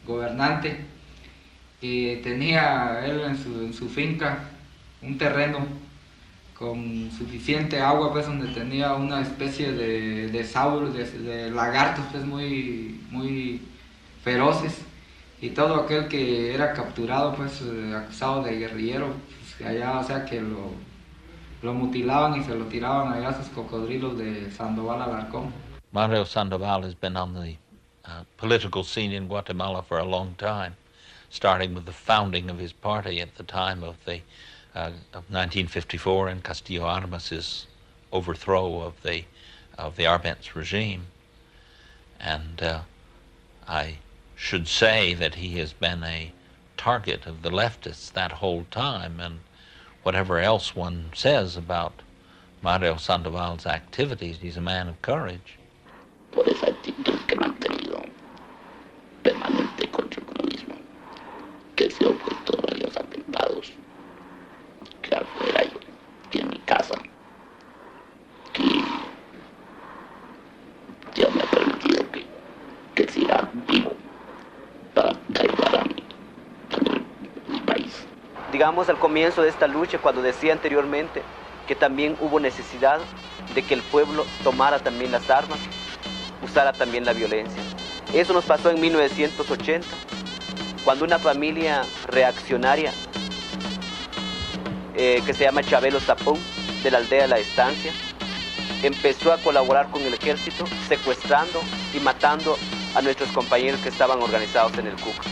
gobernante, y tenía él en su finca un terreno con suficiente agua, pues, donde tenía una especie de sauros, de lagartos, pues, muy feroces, y todo aquel que era capturado, pues, acusado de guerrillero, pues, allá, o sea, que lo mutilaban y se lo tiraban allá a esos cocodrilos de Sandoval Alarcón. Mario Sandoval has been on the political scene in Guatemala for a long time, starting with the founding of his party at the time of 1954 and Castillo Armas's overthrow of the Arbenz regime. And I should say that he has been a target of the leftists that whole time, and whatever else one says about Mario Sandoval's activities, he's a man of courage. Por esa actitud que no han tenido permanente contra el comunismo, que se ha opuesto a los atentados, que afuera y en mi casa, que Dios me ha permitido que siga vivo para ayudar a mi país. Digamos, al comienzo de esta lucha, cuando decía anteriormente que también hubo necesidad de que el pueblo tomara también las armas, usara también la violencia. Eso nos pasó en 1980, cuando una familia reaccionaria que se llama Chabelo Zapón, de la aldea La Estancia, empezó a colaborar con el ejército, secuestrando y matando a nuestros compañeros que estaban organizados en el Cuca.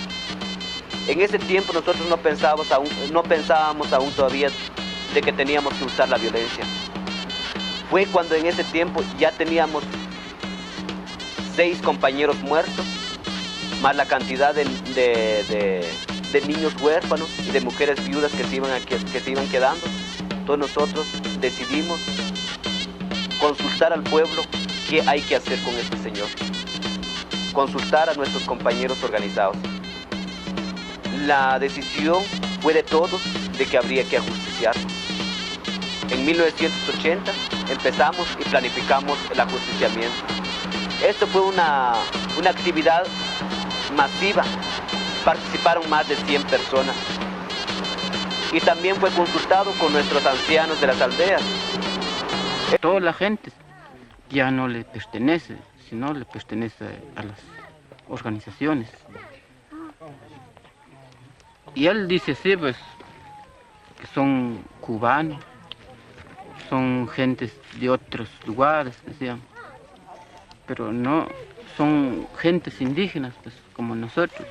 En ese tiempo nosotros no pensábamos aún todavía de que teníamos que usar la violencia. Fue cuando en ese tiempo ya teníamos 6 compañeros muertos, más la cantidad de niños huérfanos y de mujeres viudas que se iban quedando. Entonces nosotros decidimos consultar al pueblo qué hay que hacer con este señor. Consultar a nuestros compañeros organizados. La decisión fue de todos de que habría que ajusticiarlo. En 1980 empezamos y planificamos el ajusticiamiento. Esto fue una actividad masiva. Participaron más de 100 personas. Y también fue consultado con nuestros ancianos de las aldeas. Toda la gente ya no le pertenece, sino le pertenece a las organizaciones. Y él dice sí, pues, que son cubanos, son gentes de otros lugares, decían. Pero no, son gentes indígenas, pues, como nosotros.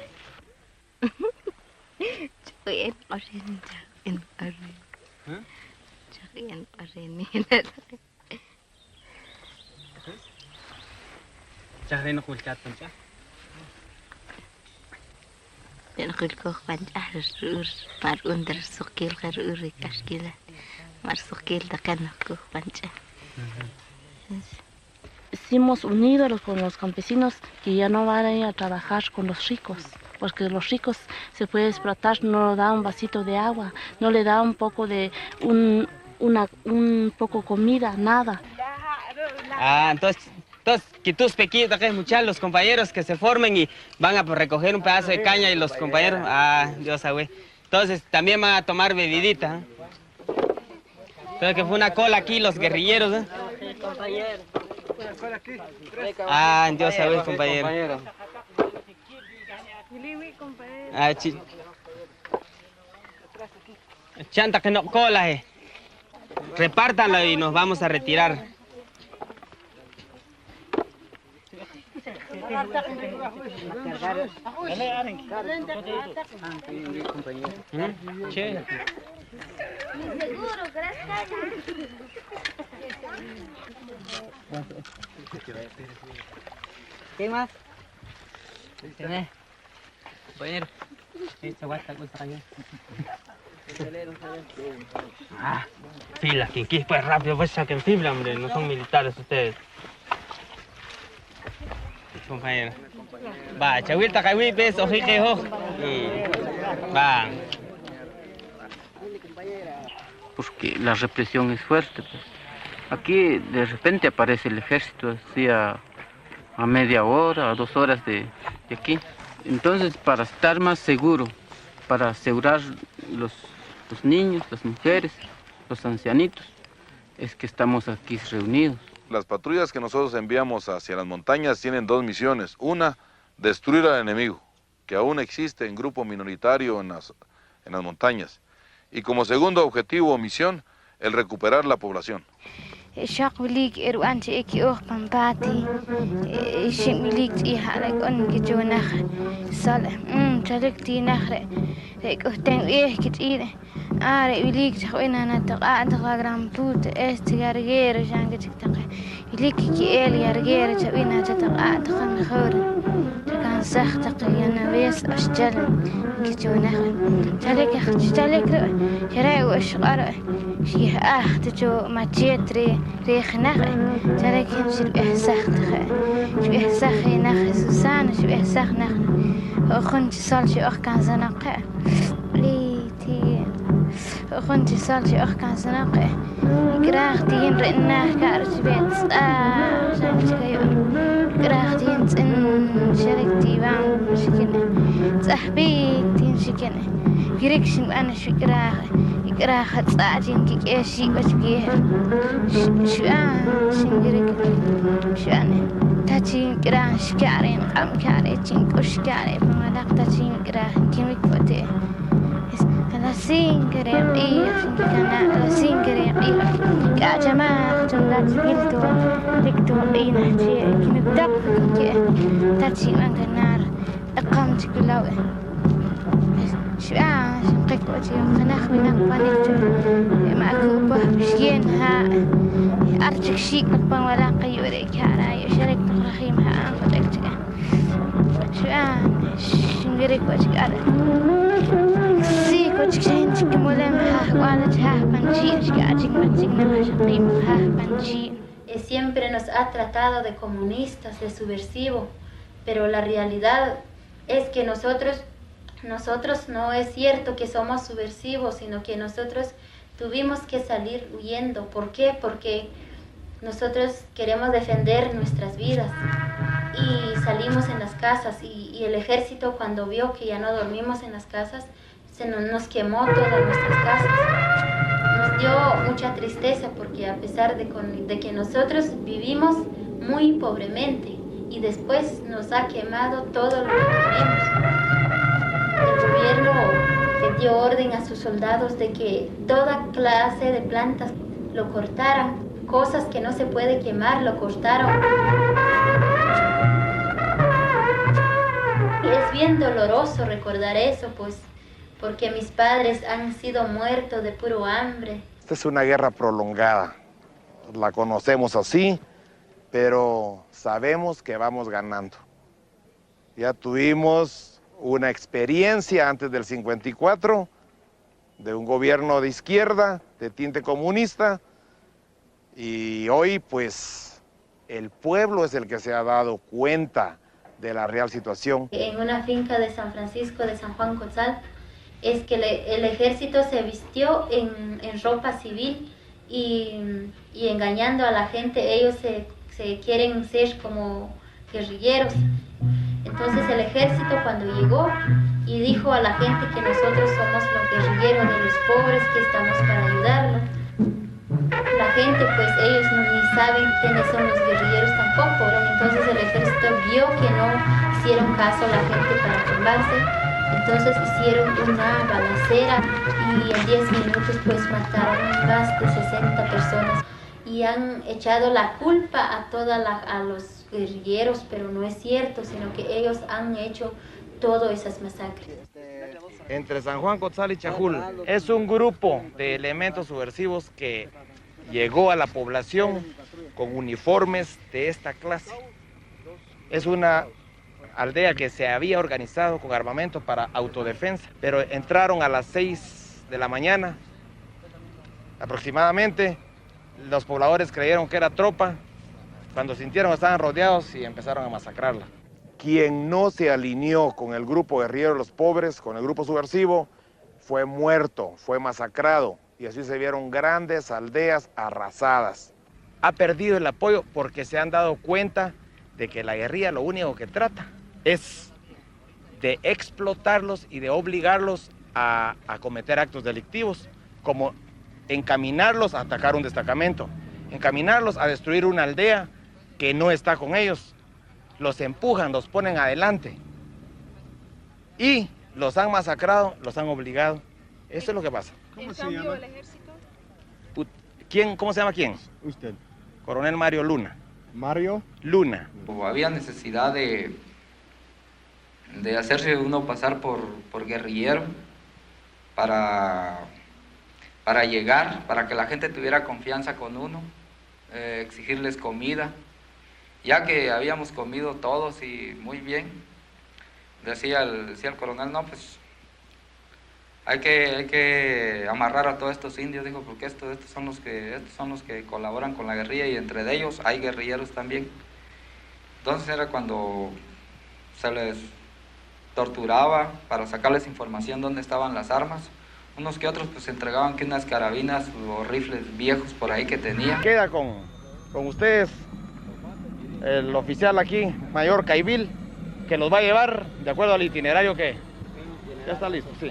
Hemos unido con los campesinos que ya no van a ir a trabajar con los ricos. porque los ricos se pueden explotar, no le da un vasito de agua, no le da un poco de un poco comida, nada. Entonces que tus pequeños, muchachos, los compañeros que se formen y van a recoger un pedazo de caña y los compañeros, Dios sabe. Entonces también van a tomar bebidita. Entonces que fue una cola aquí los guerrilleros, ¿eh? Compañero. Dios sabe, compañero. Chanta que no cola, repártanlo y nos vamos a retirar. Che. ¿Qué más? ¿Tenés? Compañero. Fila, que aquí pues rápido, pues saquen fibra, hombre, no son militares ustedes. Compañero. Va, chahuilta, cahui, pes, ojiquejo. Va. Porque la represión es fuerte, pues. Aquí de repente aparece el ejército, así a media hora, a 2 horas de aquí. Entonces, para estar más seguro, para asegurar los niños, las mujeres, los ancianitos, es que estamos aquí reunidos. Las patrullas que nosotros enviamos hacia las montañas tienen 2 misiones. Una, destruir al enemigo, que aún existe en grupo minoritario en las montañas. Y como segundo objetivo o misión, el recuperar la población. شاقوليك إروان شيكي أخ بمباتي شمليك إيهالك أنك جو نخ صالح تلقتي نخرة لك أهتن إيه كتير وليك تخوينا أنا تقاعد غرام بوت استغارجير جانك تقع وليك كي إل يرجير تبينا تقاعد خن خور تكان سختق يانا بيس أشجل كجو نخ تلك شراي وأشقر شيء تجو ما تجتري ريخ نخ تلك يمشي بإحساخ نخ بإحساخ نخ سوسان بإحساخ نخ أخنت صالشي أخ كان زنقة ليتي أخنت صالشي أخ كان زنقة قراختين رئنا كارش بيت شانكيو قراختين تن شركتي بام شكنة صاحبيتين شكنة قريكشن أنا شو قراخة صاعدين كيك إيشي وشكيها شو شنقريك شو أنا تاتين قراه شكارين قام كاريتين كوشكاري بملاق تاتين قراه كيميك بوتي لسين قريقي شنكنا لسين قريقي كأجماع جملات قلتو لكتو قينا جي كيميك دقق جي تاتين وانك النار اقامت كلاوي شو شنقك وتي خناخ منك فانيتو معكو بوح بشينها أرجك شيك نقبان ولا قيوريك هاراي شريك نخرخيمها أنفدكتك شو شنقريك وتك أرد سيك وتك شهنتك مولمها والدها بنجين شكاتك وتك نخرخيمها بنجين. Siempre nos ha tratado de comunistas, de subversivos, pero la realidad es que nosotros no es cierto que somos subversivos, sino que nosotros tuvimos que salir huyendo. ¿Por qué? Porque nosotros queremos defender nuestras vidas y salimos en las casas y el ejército cuando vio que ya no dormimos en las casas, nos quemó todas nuestras casas. Nos dio mucha tristeza porque a pesar de que nosotros vivimos muy pobremente y después nos ha quemado todo lo que tenemos. El gobierno le dio orden a sus soldados de que toda clase de plantas lo cortaran, cosas que no se puede quemar, lo cortaron. Y es bien doloroso recordar eso, pues, porque mis padres han sido muertos de puro hambre. Esta es una guerra prolongada, la conocemos así, pero sabemos que vamos ganando. Ya tuvimos una experiencia antes del 54 de un gobierno de izquierda, de tinte comunista, y hoy pues el pueblo es el que se ha dado cuenta de la real situación. En una finca de San Francisco de San Juan Cotzal, es que el ejército se vistió en ropa civil y engañando a la gente, ellos se quieren ser como guerrilleros. Entonces el ejército cuando llegó y dijo a la gente que nosotros somos los guerrilleros de los pobres, que estamos para ayudarlos, la gente pues ellos ni saben quiénes son los guerrilleros tampoco, ¿verdad? Entonces el ejército vio que no hicieron caso a la gente para tumbarse. Entonces hicieron una balacera y en 10 minutos pues mataron más de 60 personas y han echado la culpa a los guerrilleros, pero no es cierto, sino que ellos han hecho todas esas masacres. Entre San Juan Cotzal y Chajul es un grupo de elementos subversivos que llegó a la población con uniformes de esta clase. Es una aldea que se había organizado con armamento para autodefensa, pero entraron a las 6 de la mañana aproximadamente. Los pobladores creyeron que era tropa, cuando sintieron que estaban rodeados y empezaron a masacrarla. Quien no se alineó con el grupo guerrillero de los pobres, con el grupo subversivo, fue muerto, fue masacrado, y así se vieron grandes aldeas arrasadas. Ha perdido el apoyo porque se han dado cuenta de que la guerrilla lo único que trata es de explotarlos y de obligarlos a cometer actos delictivos, como encaminarlos a atacar un destacamento, encaminarlos a destruir una aldea que no está con ellos. Los empujan, los ponen adelante y los han masacrado, los han obligado. Eso es lo que pasa. ¿Cómo se llama el ejército? ¿Quién? ¿Cómo se llama quién? Usted. Coronel Mario Luna. Mario Luna. Había necesidad de hacerse uno pasar por guerrillero para llegar, para que la gente tuviera confianza con uno, exigirles comida, ya que habíamos comido todos y muy bien. Decía el coronel, no, pues hay que amarrar a todos estos indios, dijo, porque estos son los que colaboran con la guerrilla y entre ellos hay guerrilleros también. Entonces era cuando se les torturaba para sacarles información dónde estaban las armas. Unos que otros pues entregaban que unas carabinas o rifles viejos por ahí que tenían. Queda con ustedes el oficial aquí, mayor Caibil, que los va a llevar de acuerdo al itinerario que ya está listo, sí.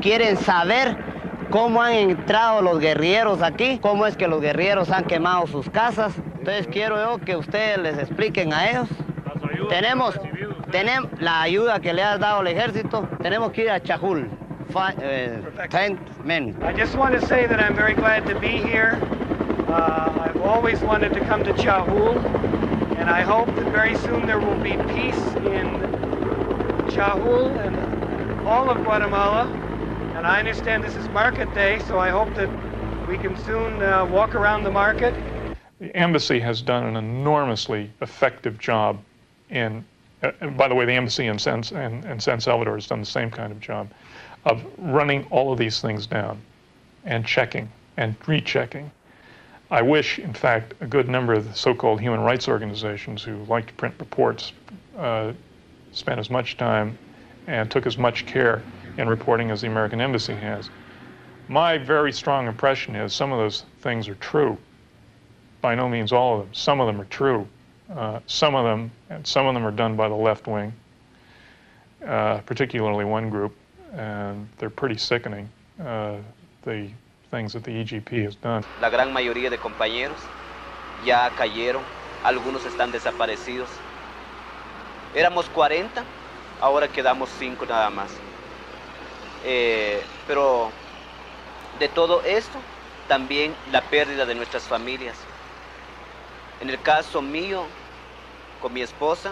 Quieren saber cómo han entrado los guerrilleros aquí, cómo es que los guerrilleros han quemado sus casas. Entonces quiero yo que ustedes les expliquen a ellos. Tenemos la ayuda que le ha dado el ejército, tenemos que ir a Chajul. 10 minutes. I just want to say that I'm very glad to be here. I've always wanted to come to Chajul, and I hope that very soon there will be peace in Chajul and all of Guatemala. And I understand this is market day, so I hope that we can soon walk around the market. The embassy has done an enormously effective job in, by the way, the embassy in San Salvador has done the same kind of job of running all of these things down and checking and rechecking. I wish, in fact, a good number of the so-called human rights organizations who like to print reports spent as much time and took as much care in reporting as the American Embassy has. My very strong impression is some of those things are true. By no means all of them. Some of them are true. Some of them are done by the left wing, particularly one group, and they're pretty sickening, the things that the EGP has done. La gran mayoría de compañeros ya cayeron, algunos están desaparecidos. Éramos 40, ahora quedamos 5 nada más. Pero de todo esto, también la pérdida de nuestras familias. En el caso mío, con mi esposa,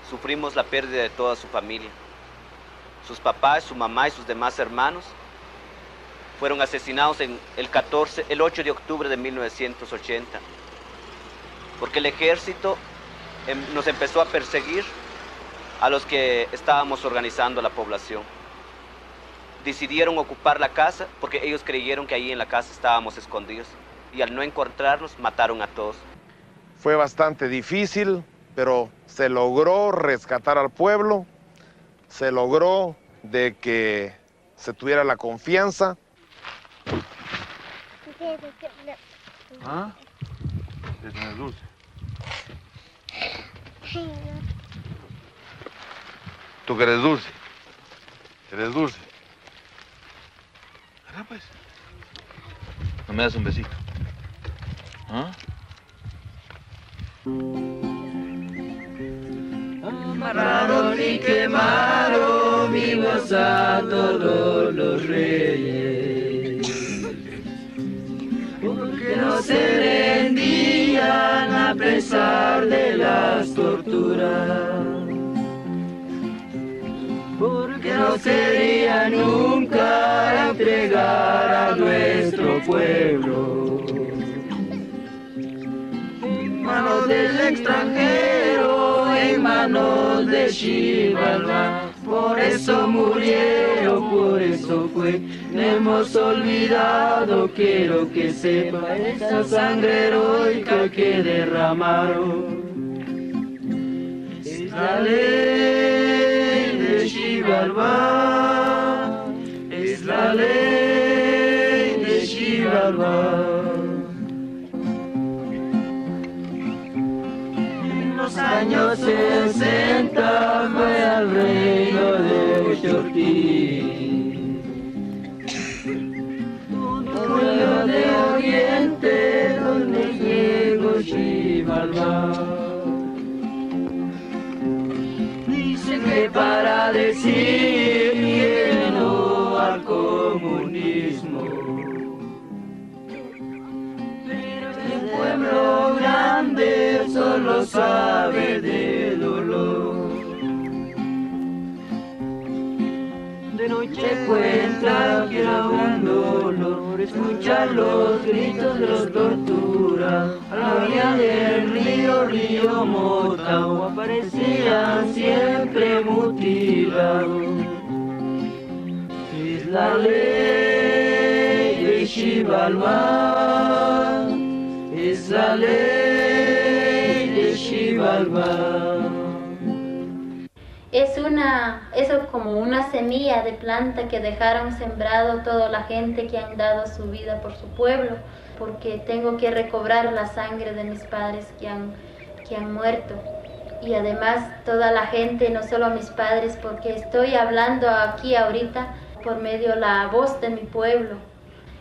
sufrimos la pérdida de toda su familia. Sus papás, su mamá y sus demás hermanos fueron asesinados el 8 de octubre de 1980, porque el ejército nos empezó a perseguir a los que estábamos organizando la población. Decidieron ocupar la casa porque ellos creyeron que ahí en la casa estábamos escondidos y al no encontrarnos mataron a todos. Fue bastante difícil pero se logró rescatar al pueblo, se logró de que se tuviera la confianza. ¿Ah? Es dulce. ¿Tú que eres dulce? ¿Eres dulce? Ahora pues. ¿No me das un besito? ¿Ah? Amarraron y quemaron vivos a todos los reyes, porque no se rendían a pesar de las torturas, porque no querían nunca entregar a nuestro pueblo en manos del extranjero, en manos de Xibalbá. Por eso murieron, por eso fue. No hemos olvidado, quiero que sepa, esa sangre heroica que derramaron. Es la ley de Xibalbá, es la ley de Xibalbá. En los años 60 fue al reino de Chortí, un pueblo de Oriente donde llegó Xibalbá. Dicen que para decir que no al comunismo, pero el pueblo grande solo sabe de dolor. De noche cuenta que era un dolor escuchar los gritos de los torturas. A la orilla del río Motagua aparecían siempre mutilados. Es la ley de Xibalbá, es la ley de Xibalbá. Es como una semilla de planta que dejaron sembrado toda la gente que han dado su vida por su pueblo, porque tengo que recobrar la sangre de mis padres que han muerto. Y además toda la gente, no solo mis padres, porque estoy hablando aquí ahorita por medio de la voz de mi pueblo.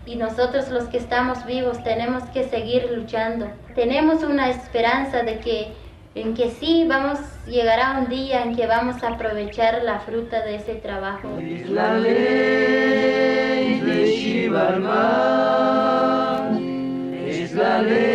Y nosotros los que estamos vivos tenemos que seguir luchando. Tenemos una esperanza de que sí llegará un día en que vamos a aprovechar la fruta de ese trabajo. Es la ley de Xibalbá, es la ley